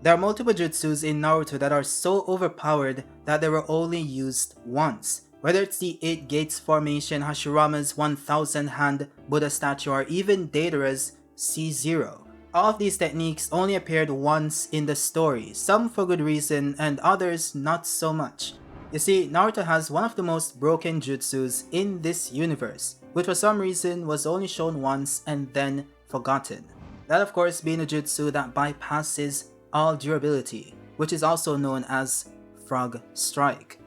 There are multiple jutsus in Naruto that are so overpowered that they were only used once. Whether it's the 8 Gates formation, Hashirama's 1000 hand Buddha statue, or even Deidara's C0. All of these techniques only appeared once in the story, some for good reason and others not so much. You see, Naruto has one of the most broken jutsus in this universe, which for some reason was only shown once and then forgotten. That of course being a jutsu that bypasses all durability, which is also known as Frog Strike.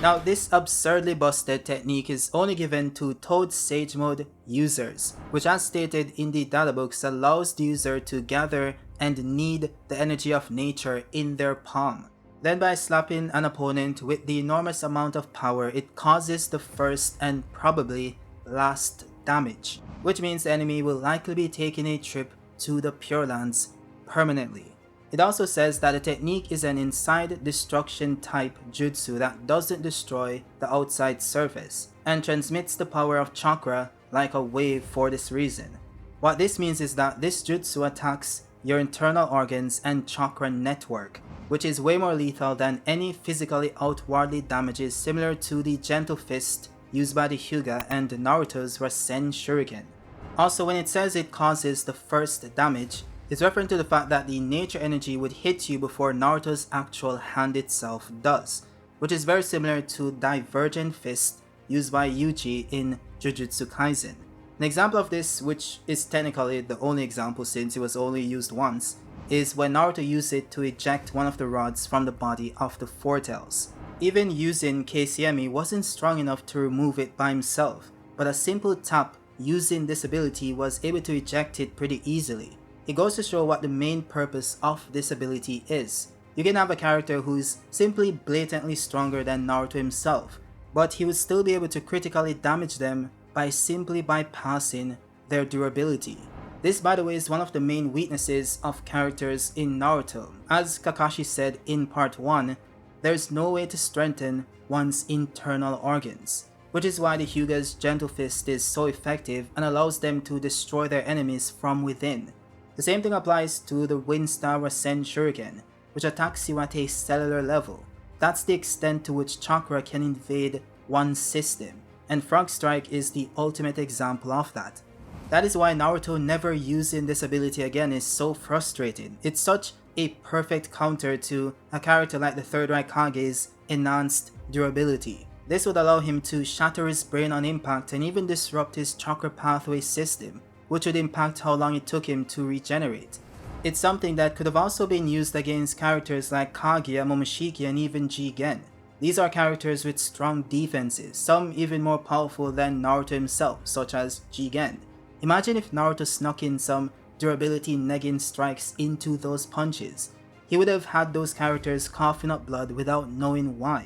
Now this absurdly busted technique is only given to Toad Sage Mode users, which as stated in the databooks allows the user to gather and knead the energy of nature in their palm. Then by slapping an opponent with the enormous amount of power, it causes the first and probably last damage, which means the enemy will likely be taking a trip to the Pure Lands permanently. It also says that the technique is an inside destruction type jutsu that doesn't destroy the outside surface and transmits the power of chakra like a wave for this reason. What this means is that this jutsu attacks your internal organs and chakra network, which is way more lethal than any physically outwardly damages similar to the gentle fist used by the Hyuga and Naruto's Rasen Shuriken. Also, when it says it causes the first damage, it's referring to the fact that the nature energy would hit you before Naruto's actual hand itself does, which is very similar to Divergent Fist used by Yuji in Jujutsu Kaisen. An example of this, which is technically the only example since it was only used once, is when Naruto used it to eject one of the rods from the body of the Foretales. Even using KCME wasn't strong enough to remove it by himself, but a simple tap using this ability was able to eject it pretty easily. It goes to show what the main purpose of this ability is. You can have a character who's simply blatantly stronger than Naruto himself, but he would still be able to critically damage them by simply bypassing their durability. This, by the way, is one of the main weaknesses of characters in Naruto. As Kakashi said in part 1, there's no way to strengthen one's internal organs, which is why the Hyuga's Gentle Fist is so effective and allows them to destroy their enemies from within. The same thing applies to the Wind-style Rasen Shuriken, which attacks you at a cellular level. That's the extent to which chakra can invade one's system, and Frog Strike is the ultimate example of that. That is why Naruto never using this ability again is so frustrating. It's such a perfect counter to a character like the Third Raikage's enhanced durability. This would allow him to shatter his brain on impact and even disrupt his chakra pathway system, which would impact how long it took him to regenerate. It's something that could have also been used against characters like Kaguya, Momoshiki, and even Jigen. These are characters with strong defenses, some even more powerful than Naruto himself, such as Jigen. Imagine if Naruto snuck in some durability negging strikes into those punches. He would have had those characters coughing up blood without knowing why.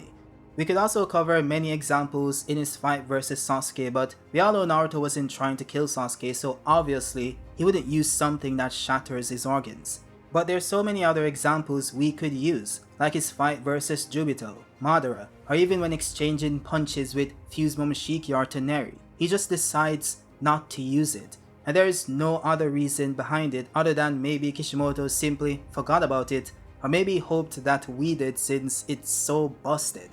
We could also cover many examples in his fight versus Sasuke, but we all know Naruto wasn't trying to kill Sasuke, so obviously he wouldn't use something that shatters his organs. But there's so many other examples we could use, like his fight versus Jubito, Madara, or even when exchanging punches with Fuse Momoshiki or Toneri. He just decides not to use it, and there is no other reason behind it other than maybe Kishimoto simply forgot about it, or maybe hoped that we did since it's so busted.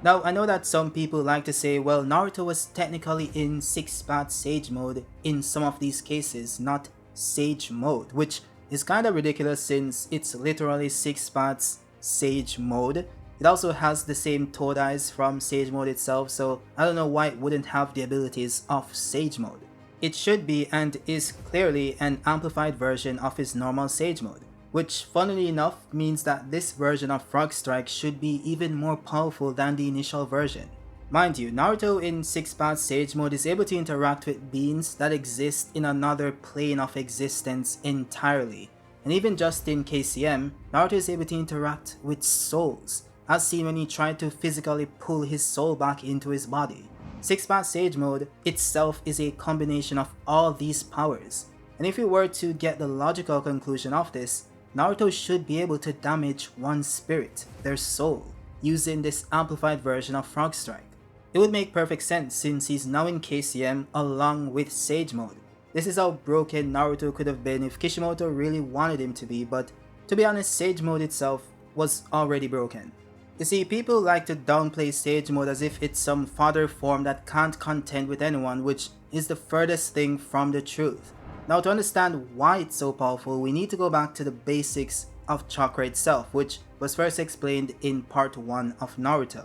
Now, I know that some people like to say, well, Naruto was technically in 6-path Sage Mode in some of these cases, not Sage Mode, which is kinda ridiculous since it's literally 6 paths Sage Mode. It also has the same Toad Eyes from Sage Mode itself, so I don't know why it wouldn't have the abilities of Sage Mode. It should be and is clearly an amplified version of his normal Sage Mode, which funnily enough means that this version of Frog Strike should be even more powerful than the initial version. Mind you, Naruto in 6-path Sage Mode is able to interact with beings that exist in another plane of existence entirely, and even just in KCM, Naruto is able to interact with souls, as seen when he tried to physically pull his soul back into his body. 6-path Sage Mode itself is a combination of all these powers, and if we were to get the logical conclusion of this, Naruto should be able to damage one's spirit, their soul, using this amplified version of Frog Strike. It would make perfect sense since he's now in KCM along with Sage Mode. This is how broken Naruto could have been if Kishimoto really wanted him to be, but to be honest, Sage Mode itself was already broken. You see, people like to downplay Sage Mode as if it's some fodder form that can't contend with anyone, which is the furthest thing from the truth. Now, to understand why it's so powerful, we need to go back to the basics of chakra itself, which was first explained in part 1 of Naruto.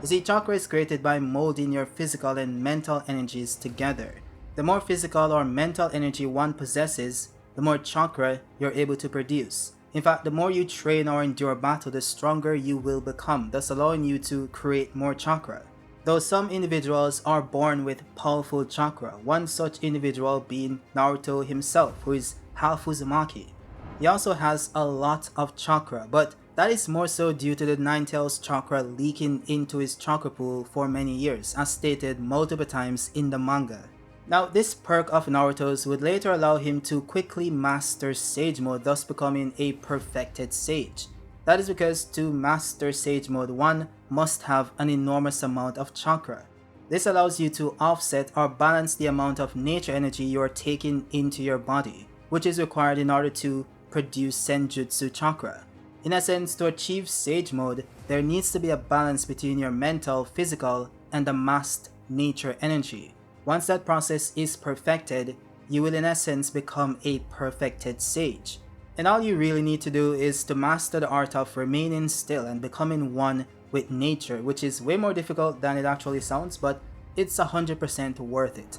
You see, chakra is created by molding your physical and mental energies together. The more physical or mental energy one possesses, the more chakra you're able to produce. In fact, the more you train or endure battle, the stronger you will become, thus allowing you to create more chakra. Though some individuals are born with powerful chakra, one such individual being Naruto himself, who is half Uzumaki. He also has a lot of chakra, but that is more so due to the Ninetales chakra leaking into his chakra pool for many years, as stated multiple times in the manga. Now, this perk of Naruto's would later allow him to quickly master Sage Mode, thus becoming a perfected sage. That is because to master Sage Mode, one must have an enormous amount of chakra. This allows you to offset or balance the amount of nature energy you are taking into your body, which is required in order to produce Senjutsu chakra. In essence, to achieve Sage Mode, there needs to be a balance between your mental, physical, and amassed nature energy. Once that process is perfected, you will in essence become a perfected sage. And all you really need to do is to master the art of remaining still and becoming one with nature, which is way more difficult than it actually sounds, but it's 100% worth it.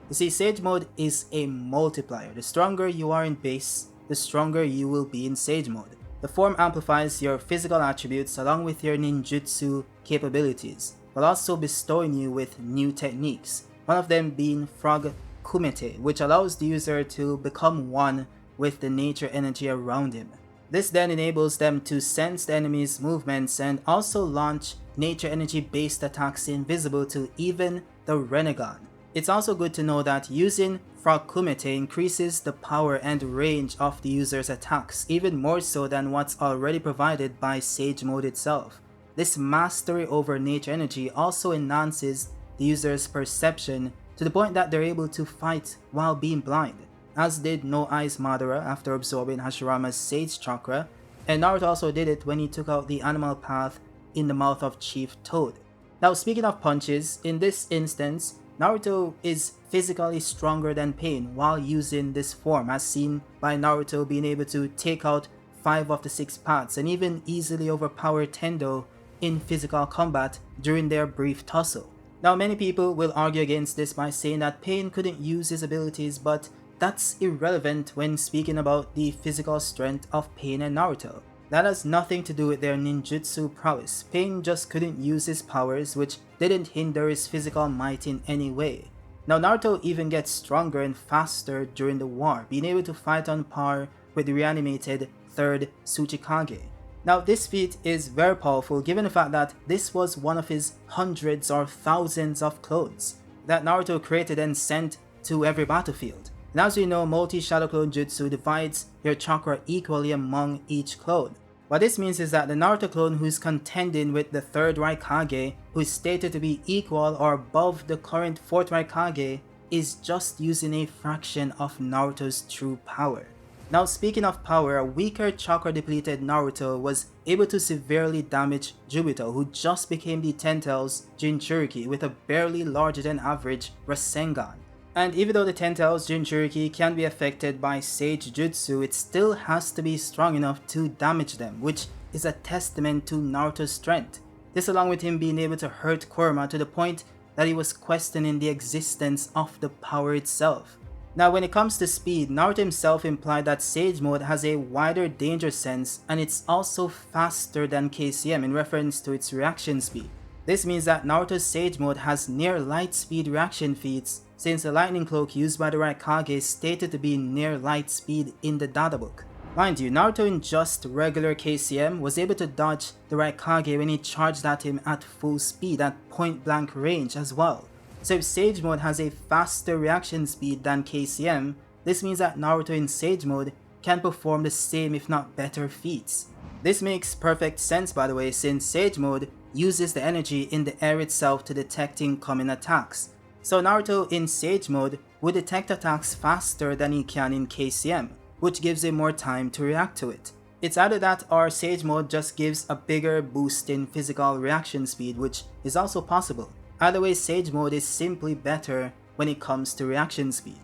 You see, Sage Mode is a multiplier. The stronger you are in base, the stronger you will be in Sage Mode. The form amplifies your physical attributes along with your ninjutsu capabilities, while also bestowing you with new techniques. One of them being Frog Kumite, which allows the user to become one with the nature energy around him. This then enables them to sense the enemy's movements and also launch nature energy based attacks invisible to even the Renegon. It's also good to know that using Frog Kumite increases the power and range of the user's attacks, even more so than what's already provided by Sage Mode itself. This mastery over nature energy also enhances the user's perception to the point that they're able to fight while being blind, as did No Eyes Madara after absorbing Hashirama's Sage Chakra, and Naruto also did it when he took out the animal path in the mouth of Chief Toad. Now, speaking of punches, in this instance, Naruto is physically stronger than Pain while using this form, as seen by Naruto being able to take out 5 of the 6 paths and even easily overpower Tendo in physical combat during their brief tussle. Now, many people will argue against this by saying that Pain couldn't use his abilities, but that's irrelevant when speaking about the physical strength of Pain and Naruto. That has nothing to do with their ninjutsu prowess. Pain just couldn't use his powers, which didn't hinder his physical might in any way. Now, Naruto even gets stronger and faster during the war, being able to fight on par with the reanimated 3rd Tsuchikage. Now, this feat is very powerful given the fact that this was one of his hundreds or thousands of clones that Naruto created and sent to every battlefield. And as we know, multi-shadow clone jutsu divides your chakra equally among each clone. What this means is that the Naruto clone who's contending with the 3rd Raikage, who is stated to be equal or above the current 4th Raikage, is just using a fraction of Naruto's true power. Now, speaking of power, a weaker chakra depleted Naruto was able to severely damage Jubito, who just became the 10-tails Jinchuriki with a barely larger than average Rasengan. And even though the 10-tails Jinchuriki can be affected by Sage Jutsu, it still has to be strong enough to damage them, which is a testament to Naruto's strength. This along with him being able to hurt Kurama to the point that he was questioning the existence of the power itself. Now, when it comes to speed, Naruto himself implied that Sage Mode has a wider danger sense and it's also faster than KCM in reference to its reaction speed. This means that Naruto's Sage Mode has near light speed reaction feats, since the lightning cloak used by the Raikage is stated to be near light speed in the databook. Mind you, Naruto in just regular KCM was able to dodge the Raikage when he charged at him at full speed at point blank range as well. So if Sage Mode has a faster reaction speed than KCM, this means that Naruto in Sage Mode can perform the same if not better feats. This makes perfect sense, by the way, since Sage Mode uses the energy in the air itself to detect incoming attacks. So Naruto in Sage Mode would detect attacks faster than he can in KCM, which gives him more time to react to it. It's either that or Sage Mode just gives a bigger boost in physical reaction speed, which is also possible. Either way, Sage Mode is simply better when it comes to reaction speed.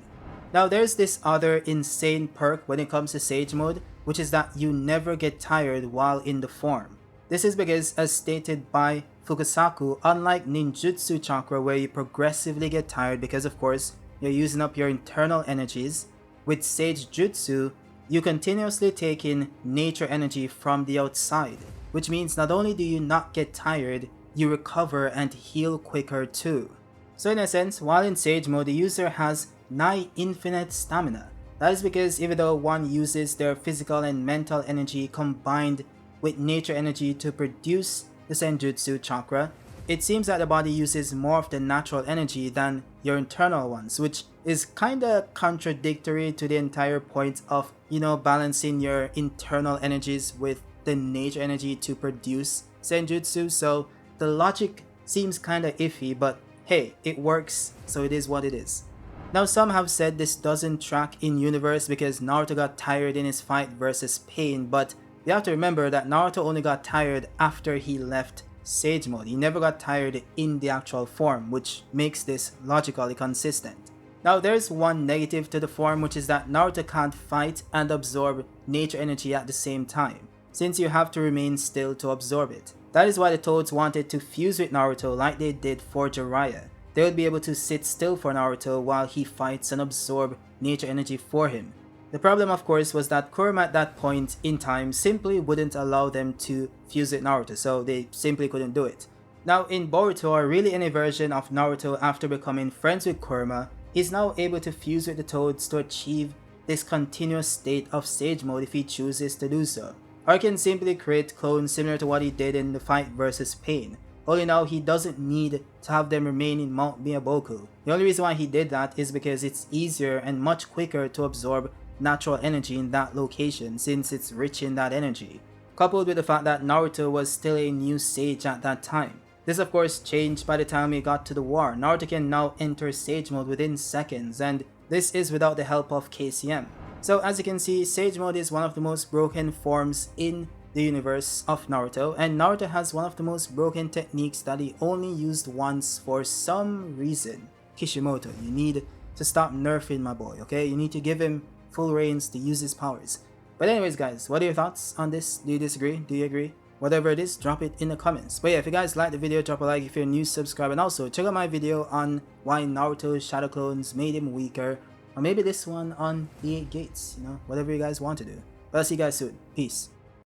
Now there's this other insane perk when it comes to Sage Mode, which is that you never get tired while in the form. This is because, as stated by Fukasaku, unlike ninjutsu chakra where you progressively get tired because of course you're using up your internal energies, with Sage Jutsu, you continuously take in nature energy from the outside, which means not only do you not get tired, you recover and heal quicker too. So in a sense, while in Sage Mode, the user has nigh infinite stamina. That is because even though one uses their physical and mental energy combined with nature energy to produce the Senjutsu chakra, it seems that the body uses more of the natural energy than your internal ones, which is kinda contradictory to the entire point of, balancing your internal energies with the nature energy to produce Senjutsu. So the logic seems kinda iffy, but hey, it works, so it is what it is. Now some have said this doesn't track in universe because Naruto got tired in his fight versus Pain, but you have to remember that Naruto only got tired after he left Sage Mode. He never got tired in the actual form, which makes this logically consistent. Now there's one negative to the form, which is that Naruto can't fight and absorb nature energy at the same time, since you have to remain still to absorb it. That is why the Toads wanted to fuse with Naruto like they did for Jiraiya. They would be able to sit still for Naruto while he fights and absorb nature energy for him. The problem of course was that Kurama at that point in time simply wouldn't allow them to fuse with Naruto, so they simply couldn't do it. Now in Boruto, or really any version of Naruto after becoming friends with Kurama, he's now able to fuse with the Toads to achieve this continuous state of Sage Mode if he chooses to do so. Or he can simply create clones similar to what he did in the fight versus Pain. Only now he doesn't need to have them remain in Mount Miyaboku. The only reason why he did that is because it's easier and much quicker to absorb natural energy in that location since it's rich in that energy, coupled with the fact that Naruto was still a new sage at that time. This of course changed by the time we got to the war. Naruto can now enter Sage Mode within seconds, and this is without the help of KCM. So as you can see, Sage Mode is one of the most broken forms in the universe of Naruto, and Naruto has one of the most broken techniques that he only used once for some reason. Kishimoto, you need to stop nerfing my boy, okay? You need to give him full reins to use his powers. But anyways guys, what are your thoughts on this? Do you disagree? Do you agree? Whatever it is, drop it in the comments. But yeah, if you guys like the video, drop a like. If you're new, subscribe, and also check out my video on why Naruto's shadow clones made him weaker, or maybe this one on the 8 gates, whatever you guys want to do. But I'll see you guys soon. Peace.